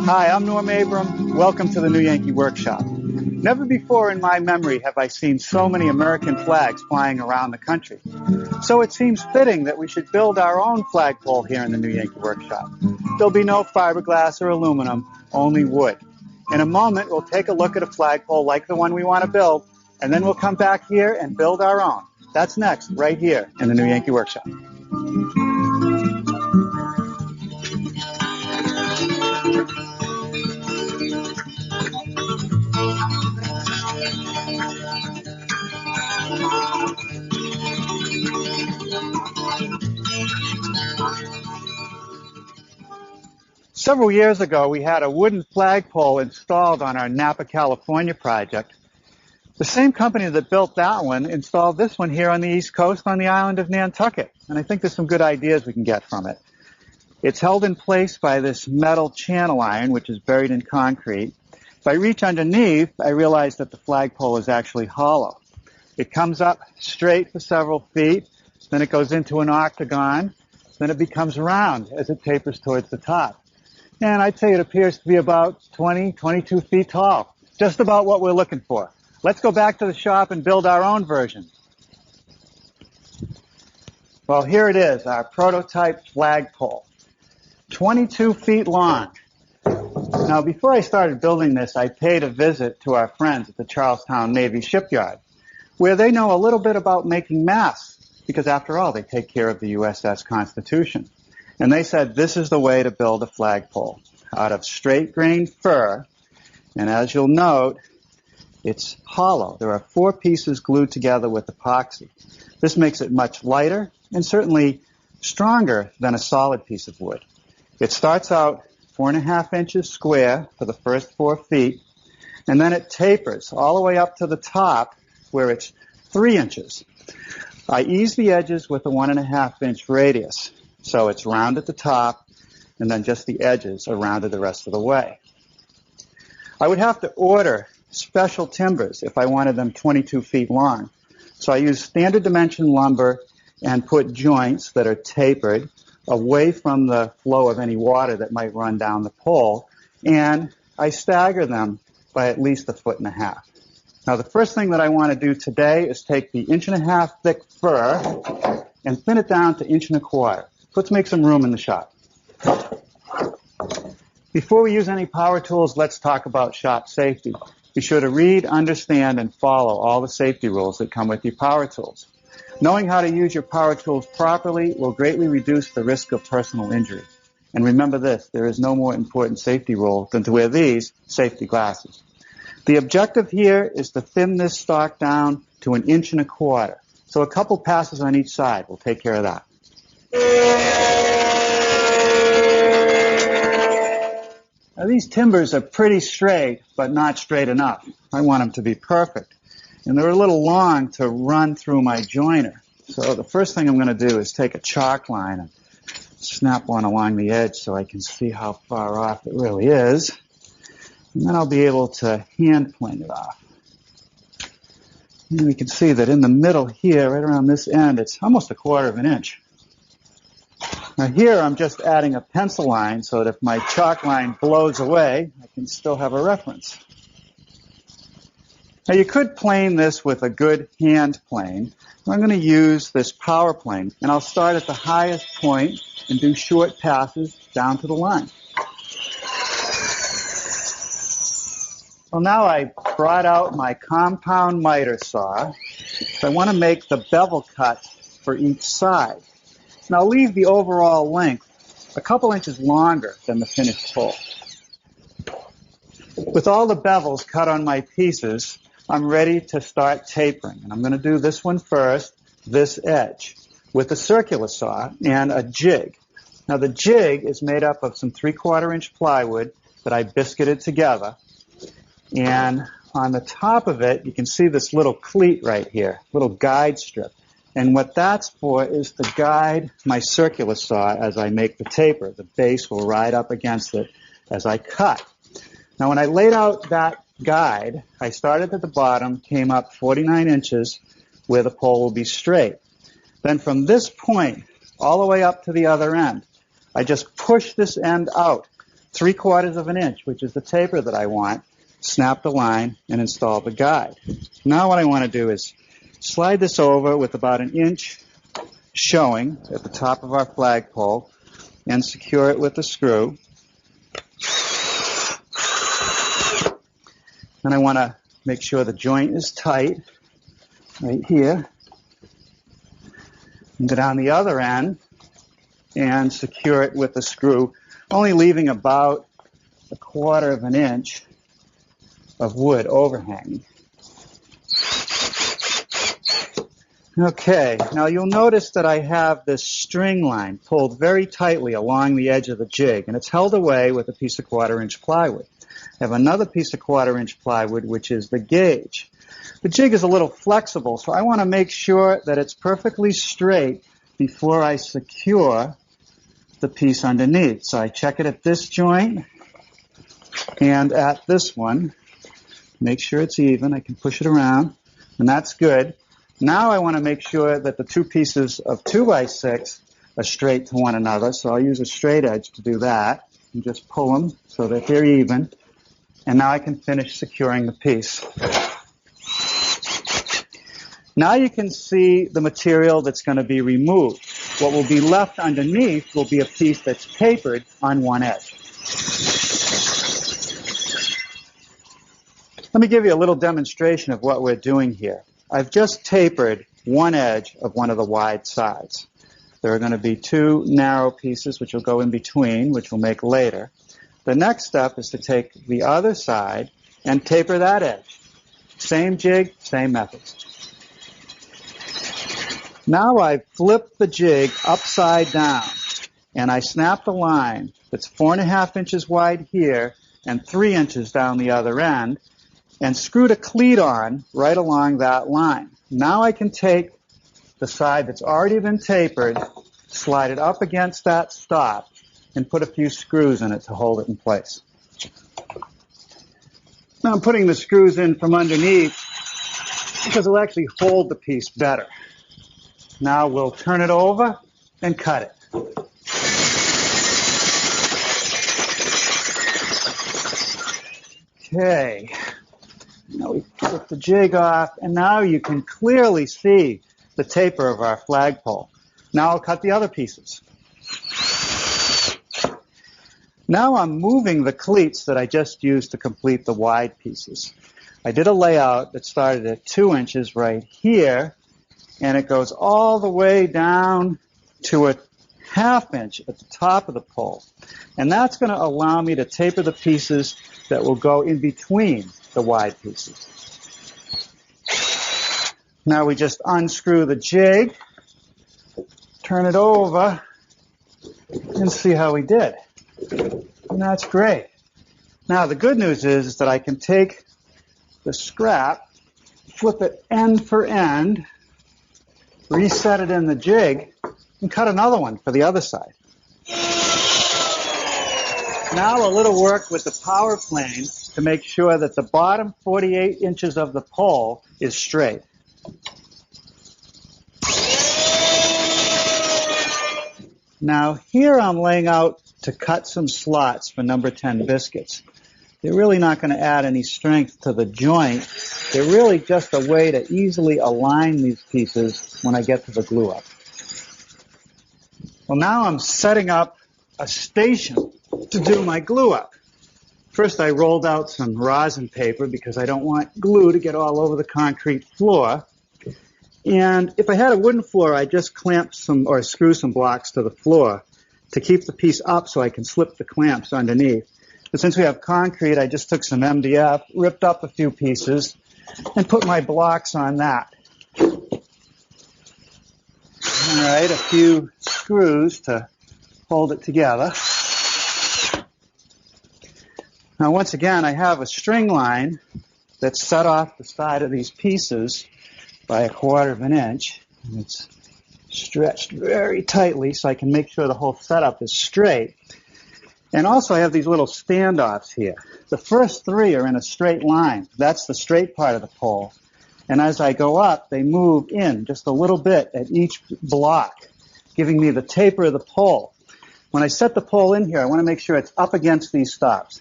Hi, I'm Norm Abram. Welcome to the New Yankee Workshop. Never before in my memory have I seen so many American flags flying around the country. So it seems fitting that we should build our own flagpole here in the New Yankee Workshop. There'll be no fiberglass or aluminum, only wood. In a moment, we'll take a look at a flagpole like the one we want to build, and then we'll come back here and build our own. That's next, right here in the New Yankee Workshop. Several years ago, we had a wooden flagpole installed on our Napa, California project. The same company that built that one installed this one here on the East Coast on the island of Nantucket, and I think there's some good ideas we can get from it. It's held in place by this metal channel iron, which is buried in concrete. If I reach underneath, I realize that the flagpole is actually hollow. It comes up straight for several feet, then it goes into an octagon, then it becomes round as it tapers towards the top. And I'd say it appears to be about 22 feet tall. Just about what we're looking for. Let's go back to the shop and build our own version. Well, here it is, our prototype flagpole. 22 feet long. Now, before I started building this, I paid a visit to our friends at the Charlestown Navy Shipyard, where they know a little bit about making masts, because after all, they take care of the USS Constitution. And they said this is the way to build a flagpole, out of straight grain fir, and as you'll note, it's hollow. There are 4 pieces glued together with epoxy. This makes it much lighter and certainly stronger than a solid piece of wood. It starts out 4.5 inches square for the first 4 feet, and then it tapers all the way up to the top where it's 3 inches. I ease the edges with a 1.5 inch radius, so it's round at the top, and then just the edges are rounded the rest of the way. I would have to order special timbers if I wanted them 22 feet long. So I use standard dimension lumber and put joints that are tapered away from the flow of any water that might run down the pole, and I stagger them by at least 1.5 feet. Now the first thing that I want to do today is take the 1.5 inch thick fir and thin it down to 1.25 inches. Let's make some room in the shop. Before we use any power tools, let's talk about shop safety. Be sure to read, understand, and follow all the safety rules that come with your power tools. Knowing how to use your power tools properly will greatly reduce the risk of personal injury. And remember this, there is no more important safety rule than to wear these safety glasses. The objective here is to thin this stock down to 1.25 inches. So a couple passes on each side will take care of that. Now, these timbers are pretty straight, but not straight enough. I want them to be perfect. And they're a little long to run through my joiner. So the first thing I'm going to do is take a chalk line and snap one along the edge so I can see how far off it really is. And then I'll be able to hand plane it off. And we can see that in the middle here, right around this end, it's almost 1/4 inch. Now here I'm just adding a pencil line so that if my chalk line blows away, I can still have a reference. Now you could plane this with a good hand plane. I'm going to use this power plane, and I'll start at the highest point and do short passes down to the line. Well, now I brought out my compound miter saw. So I want to make the bevel cut for each side. And I'll leave the overall length a couple inches longer than the finished pole. With all the bevels cut on my pieces, I'm ready to start tapering. And I'm going to do this one first, this edge, with a circular saw and a jig. Now the jig is made up of some 3/4 inch plywood that I biscuited together. And on the top of it, you can see this little cleat right here, little guide strip. And what that's for is to guide my circular saw as I make the taper. The base will ride up against it as I cut. Now when I laid out that guide, I started at the bottom, came up 49 inches where the pole will be straight. Then from this point all the way up to the other end, I just push this end out 3/4 of an inch, which is the taper that I want, snap the line, and install the guide. Now what I want to do is slide this over with about an inch showing at the top of our flagpole and secure it with a screw. And I want to make sure the joint is tight right here. And go down the other end and secure it with a screw, only leaving about 1/4 of an inch of wood overhanging. Okay, now you'll notice that I have this string line pulled very tightly along the edge of the jig, and it's held away with a piece of 1/4-inch plywood. I have another piece of 1/4-inch plywood, which is the gauge. The jig is a little flexible, so I want to make sure that it's perfectly straight before I secure the piece underneath. So I check it at this joint and at this one. Make sure it's even. I can push it around, and that's good. Now I want to make sure that the two pieces of 2x6 are straight to one another, so I'll use a straight edge to do that. And just pull them so that they're even. And now I can finish securing the piece. Now you can see the material that's going to be removed. What will be left underneath will be a piece that's tapered on one edge. Let me give you a little demonstration of what we're doing here. I've just tapered one edge of one of the wide sides. There are going to be two narrow pieces which will go in between, which we'll make later. The next step is to take the other side and taper that edge. Same jig, same method. Now I've flipped the jig upside down, and I snap the line that's 4.5 inches wide here and 3 inches down the other end, and screwed a cleat on right along that line. Now I can take the side that's already been tapered, slide it up against that stop, and put a few screws in it to hold it in place. Now I'm putting the screws in from underneath because it'll actually hold the piece better. Now we'll turn it over and cut it. Okay. Now we took the jig off, and now you can clearly see the taper of our flagpole. Now I'll cut the other pieces. Now I'm moving the cleats that I just used to complete the wide pieces. I did a layout that started at 2 inches right here, and it goes all the way down to 1/2 inch at the top of the pole. And that's going to allow me to taper the pieces that will go in between the wide pieces. Now we just unscrew the jig, turn it over, and see how we did. And that's great. Now the good news is that I can take the scrap, flip it end for end, reset it in the jig, and cut another one for the other side. Now a little work with the power plane to make sure that the bottom 48 inches of the pole is straight. Now here I'm laying out to cut some slots for number 10 biscuits. They're really not going to add any strength to the joint. They're really just a way to easily align these pieces when I get to the glue up. Well, now I'm setting up a station to do my glue up. First, I rolled out some rosin paper because I don't want glue to get all over the concrete floor. And if I had a wooden floor, I'd just clamp some or screw some blocks to the floor to keep the piece up so I can slip the clamps underneath. But since we have concrete, I just took some MDF, ripped up a few pieces, and put my blocks on that. All right, a few screws to hold it together. Now, once again, I have a string line that's set off the side of these pieces by 1/4 of an inch. And it's stretched very tightly so I can make sure the whole setup is straight. And also I have these little standoffs here. The first 3 are in a straight line. That's the straight part of the pole. And as I go up, they move in just a little bit at each block, giving me the taper of the pole. When I set the pole in here, I want to make sure it's up against these stops.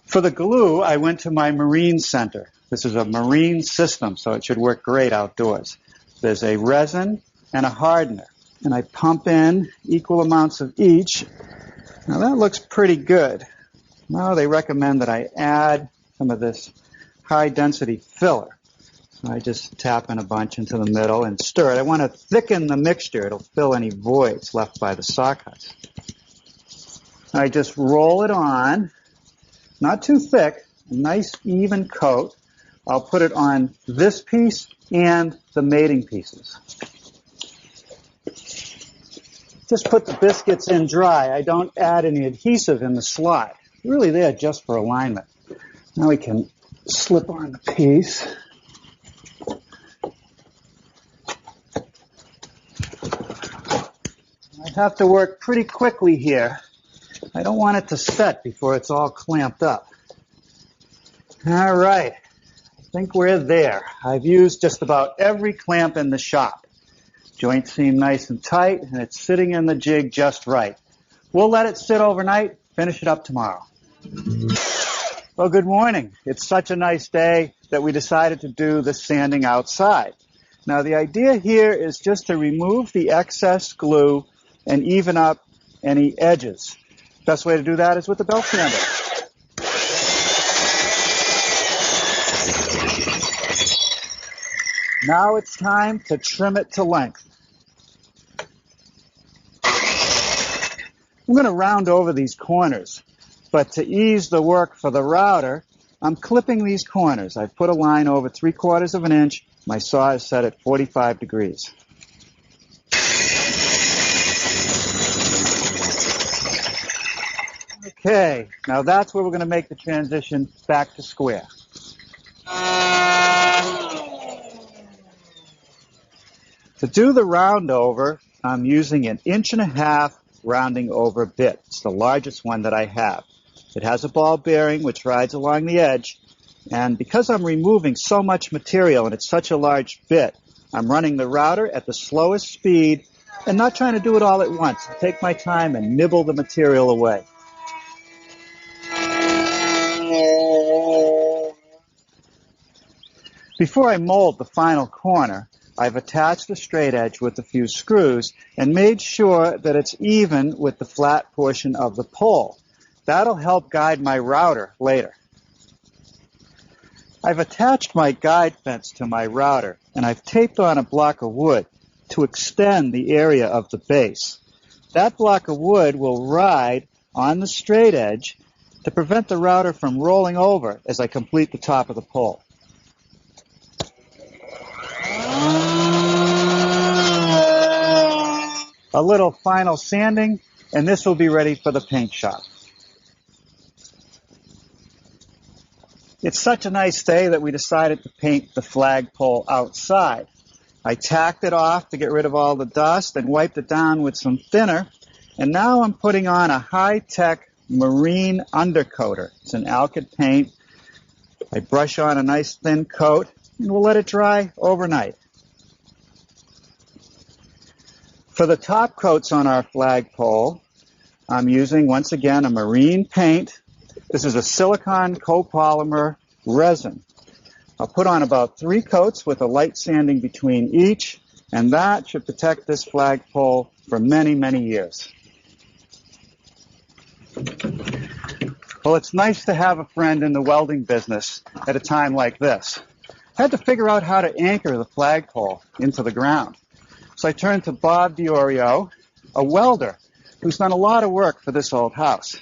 For the glue, I went to my marine center. This is a marine system, so it should work great outdoors. There's a resin and a hardener, and I pump in equal amounts of each. Now that looks pretty good. Now they recommend that I add some of this high-density filler. So I just tap in a bunch into the middle and stir it. I want to thicken the mixture. It'll fill any voids left by the saw cuts. I just roll it on, not too thick, a nice even coat. I'll put it on this piece and the mating pieces. Just put the biscuits in dry. I don't add any adhesive in the slot. Really there just for alignment. Now we can slip on the piece. I have to work pretty quickly here. I don't want it to set before it's all clamped up. All right, I think we're there. I've used just about every clamp in the shop. Joints seem nice and tight, and it's sitting in the jig just right. We'll let it sit overnight, finish it up tomorrow. Well, good morning. It's such a nice day that we decided to do the sanding outside. Now, the idea here is just to remove the excess glue and even up any edges. Best way to do that is with the belt sander. Now it's time to trim it to length. I'm going to round over these corners, but to ease the work for the router, I'm clipping these corners. I've put a line over 3/4 of an inch. My saw is set at 45 degrees. Okay, now that's where we're going to make the transition back to square. To do the round over, I'm using an 1.5 inch rounding over bit. It's the largest one that I have. It has a ball bearing which rides along the edge, and because I'm removing so much material and it's such a large bit, I'm running the router at the slowest speed and not trying to do it all at once. I take my time and nibble the material away. Before I mold the final corner, I've attached the straight edge with a few screws and made sure that it's even with the flat portion of the pole. That'll help guide my router later. I've attached my guide fence to my router, and I've taped on a block of wood to extend the area of the base. That block of wood will ride on the straight edge to prevent the router from rolling over as I complete the top of the pole. A little final sanding, and this will be ready for the paint shop. It's such a nice day that we decided to paint the flagpole outside. I tacked it off to get rid of all the dust and wiped it down with some thinner, and now I'm putting on a high-tech marine undercoater. It's an alkyd paint. I brush on a nice thin coat, and we'll let it dry overnight. For the top coats on our flagpole, I'm using, once again, a marine paint. This is a silicone copolymer resin. I'll put on about 3 coats with a light sanding between each, and that should protect this flagpole for many, many years. Well, it's nice to have a friend in the welding business at a time like this. I had to figure out how to anchor the flagpole into the ground. So I turned to Bob Diorio, a welder who's done a lot of work for this old house.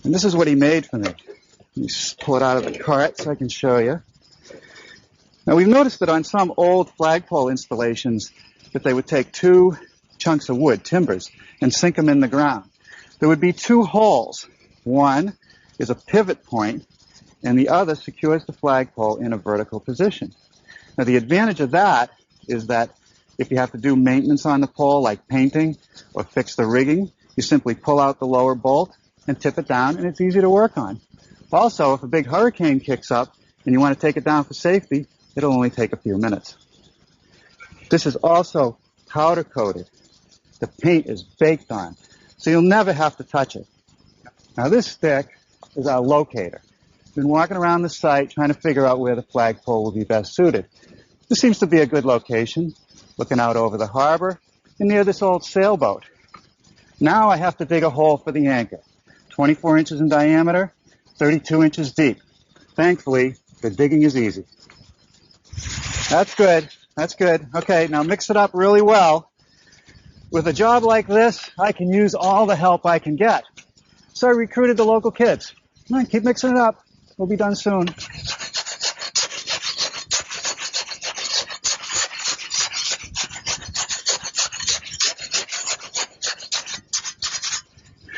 And this is what he made for me. Let me pull it out of the cart so I can show you. Now, we've noticed that on some old flagpole installations that they would take 2 chunks of wood, timbers, and sink them in the ground. There would be 2 holes. One is a pivot point, and the other secures the flagpole in a vertical position. Now, the advantage of that is that if you have to do maintenance on the pole, like painting or fix the rigging, you simply pull out the lower bolt and tip it down, and it's easy to work on. Also, if a big hurricane kicks up and you want to take it down for safety, it'll only take a few minutes. This is also powder coated the paint is baked on, so you'll never have to touch it. Now this stick is our locator. Been walking around the site trying to figure out where the flagpole will be best suited. This seems to be a good location, looking out over the harbor and near this old sailboat. Now I have to dig a hole for the anchor, 24 inches in diameter, 32 inches deep. Thankfully, the digging is easy. That's good. That's good. Okay, now mix it up really well. With a job like this, I can use all the help I can get. So I recruited the local kids. Come on, keep mixing it up. We'll be done soon.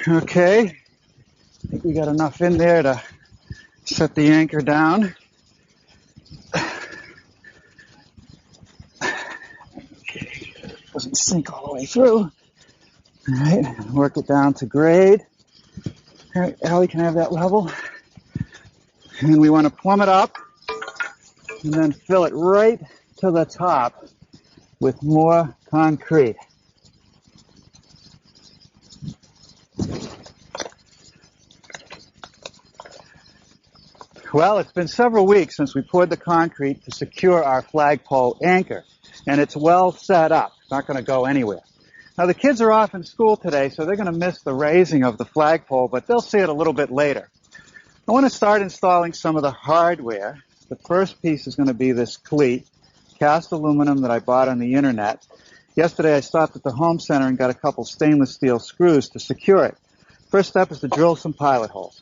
Okay, I think we got enough in there to set the anchor down. Okay, doesn't sink all the way through. All right, work it down to grade. All right, Allie, can I have that level? And we want to plumb it up and then fill it right to the top with more concrete. Well, it's been several weeks since we poured the concrete to secure our flagpole anchor, and it's well set up. It's not going to go anywhere. Now, the kids are off in school today, so they're going to miss the raising of the flagpole, but they'll see it a little bit later. I want to start installing some of the hardware. The first piece is going to be this cleat, cast aluminum that I bought on the internet. Yesterday, I stopped at the home center and got a couple stainless steel screws to secure it. First step is to drill some pilot holes.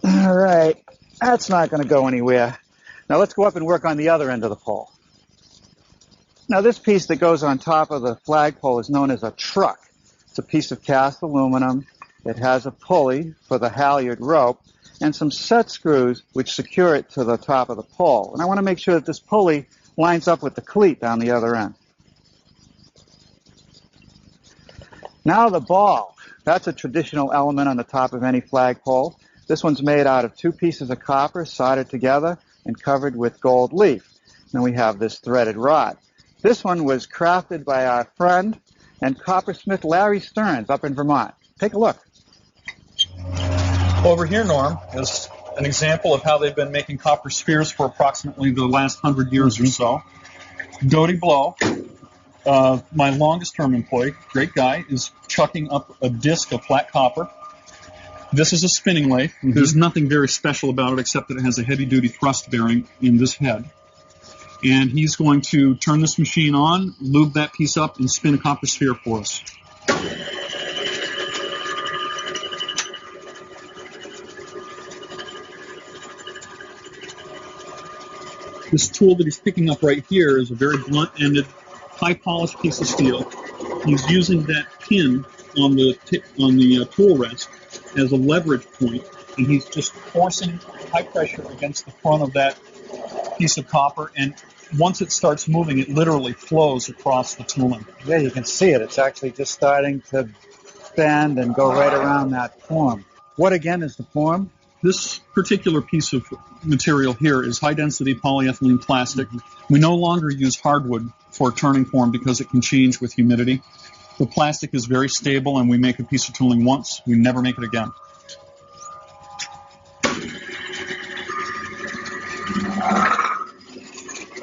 All right, that's not going to go anywhere. Now let's go up and work on the other end of the pole. Now this piece that goes on top of the flagpole is known as a truck. It's a piece of cast aluminum. It has a pulley for the halyard rope and some set screws which secure it to the top of the pole. And I want to make sure that this pulley lines up with the cleat down the other end. Now the ball. That's a traditional element on the top of any flagpole. This one's made out of two pieces of copper soldered together and covered with gold leaf. Then we have this threaded rod. This one was crafted by our friend and coppersmith Larry Stearns up in Vermont. Take a look. Over here, Norm, is an example of how they've been making copper spheres for approximately the last 100 years or so. Dodie Blow, my longest-term employee, great guy, is chucking up a disc of flat copper. This is a spinning lathe. There's nothing very special about it except that it has a heavy-duty thrust bearing in this head. And he's going to turn this machine on, lube that piece up, and spin a copper sphere for us. This tool that he's picking up right here is a very blunt-ended, high-polished piece of steel. He's using that pin on the tool rest as a leverage point, and he's just forcing high pressure against the front of that piece of copper, and once it starts moving, it literally flows across the tooling. Yeah, you can see it. It's actually just starting to bend and go right around that form. What, again, is the form? This particular piece of material here is high-density polyethylene plastic. We no longer use hardwood for turning form because it can change with humidity. The plastic is very stable, and we make a piece of tooling once. We never make it again.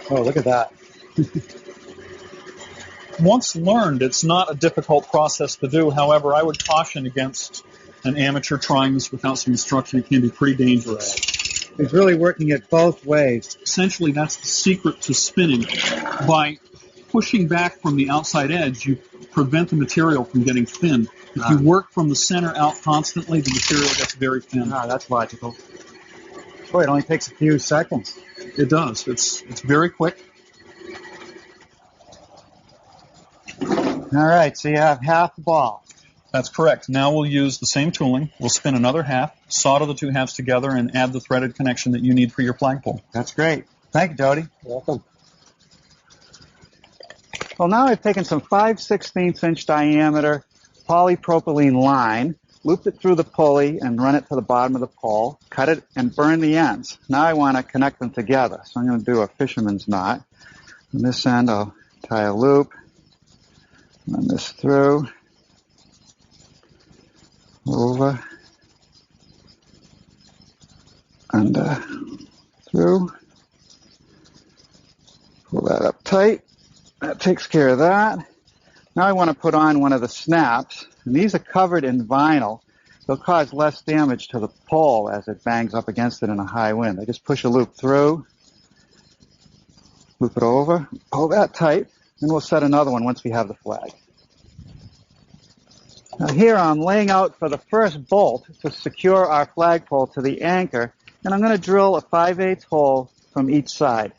Oh, look at that. Once learned, it's not a difficult process to do. However, I would caution against an amateur trying this without some instruction. It can be pretty dangerous. It's really working it both ways. Essentially, that's the secret to spinning. By pushing back from the outside edge, you prevent the material from getting thin. If you work from the center out constantly, the material gets very thin. That's logical. Boy, it only takes a few seconds. It does. It's very quick. All right, so you have half the ball. That's correct. Now we'll use the same tooling. We'll spin another half, solder the two halves together, and add the threaded connection that you need for your flagpole. That's great. Thank you, Dodie. Welcome. Well, now I've taken some 5/16 inch diameter polypropylene line, looped it through the pulley and run it to the bottom of the pole, cut it and burn the ends. Now I want to connect them together, so I'm going to do a fisherman's knot. On this end I'll tie a loop, run this through, over, under, through, pull that up tight. That takes care of that. Now I want to put on one of the snaps, and these are covered in vinyl. They'll cause less damage to the pole as it bangs up against it in a high wind. I just push a loop through, loop it over, pull that tight, and we'll set another one once we have the flag. Now here I'm laying out for the first bolt to secure our flagpole to the anchor, and I'm going to drill a 5/8 hole from each side.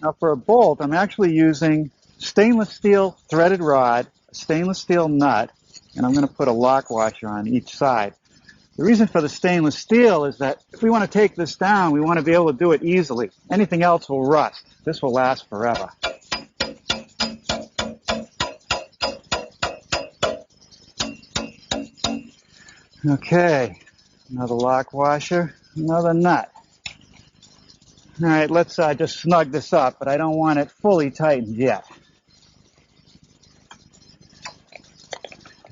Now for a bolt, I'm actually using stainless steel threaded rod, a stainless steel nut, and I'm going to put a lock washer on each side. The reason for the stainless steel is that if we want to take this down, we want to be able to do it easily. Anything else will rust. This will last forever. Okay, another lock washer, another nut. All right, let's just snug this up, but I don't want it fully tightened yet.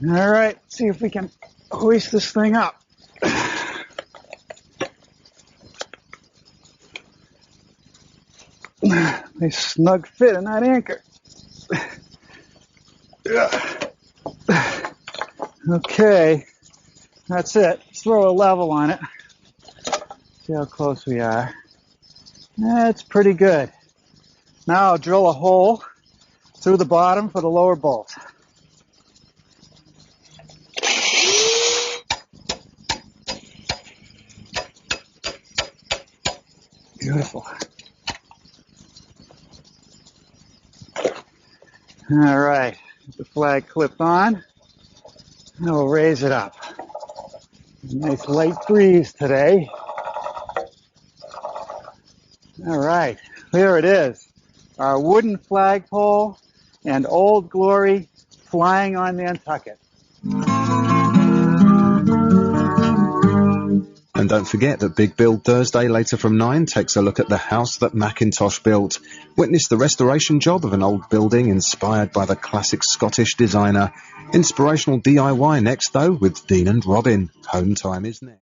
All right, see if we can hoist this thing up. Nice snug fit in that anchor. Okay, that's it. Let's throw a level on it. See how close we are. That's pretty good. Now I'll drill a hole through the bottom for the lower bolt. Beautiful. All right, get the flag clipped on. Now we'll raise it up. Nice light breeze today. All right, there it is. Our wooden flagpole and Old Glory flying on Nantucket. And don't forget that Big Build Thursday later from 9 takes a look at the house that Macintosh built. Witness the restoration job of an old building inspired by the classic Scottish designer. Inspirational DIY next though with Dean and Robin. Home time is next.